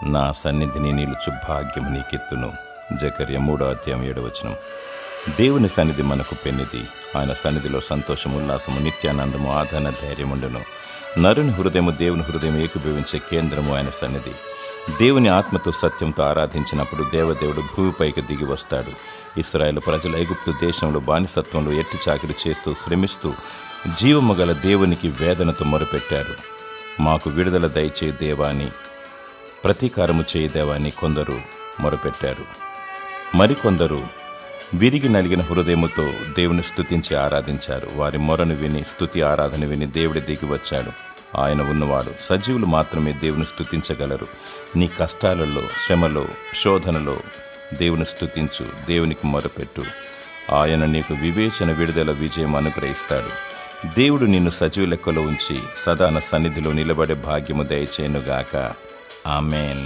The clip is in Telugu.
నా సన్నిధిని నిలుచు భాగ్యము నీకెత్తును. జకర్య 3:7. దేవుని సన్నిధి మనకు పెన్నిది. ఆయన సన్నిధిలో సంతోషము, ఉల్లాసము, నిత్యానందము, ఆదరణ, ధైర్యముండును. నరుని హృదయము దేవుని హృదయం ఏకీభవించే కేంద్రము ఆయన సన్నిధి. దేవుని ఆత్మతో సత్యంతో ఆరాధించినప్పుడు దేవదేవుడు భూమిపైకి దిగి వస్తాడు. ఇశ్రాయేలు ప్రజలు ఐగుప్తు దేశంలో బానిసత్వంలో ఎట్టి చాకిరి చేస్తూ శ్రమిస్తూ జీవము గల దేవునికి వేదనతో మొరపెట్టారు. మాకు విడుదల దయచేయి దేవా అని, ప్రతీకారము చేయి దేవా అని కొందరు మొరపెట్టారు. మరికొందరు విరిగి నలిగిన హృదయముతో దేవుని స్తుతించి ఆరాధించారు. వారి మొరను విని, స్తుతి ఆరాధన విని దేవుడి దిగి వచ్చాడు. ఆయన ఉన్నవాడు. సజీవులు మాత్రమే దేవుని స్తుతించగలరు. నీ కష్టాలలో, శ్రమలో, శోధనలో దేవుని స్తుతించు, దేవునికి మొరపెట్టు. ఆయన నీకు వివేచన, విడుదల, విజయం అనుగ్రహిస్తాడు. దేవుడు నిన్ను సజీవ లెక్కలో ఉంచి సదాన సన్నిధిలో నిలబడే భాగ్యము దయచేయునుగాక. ఆమేన్.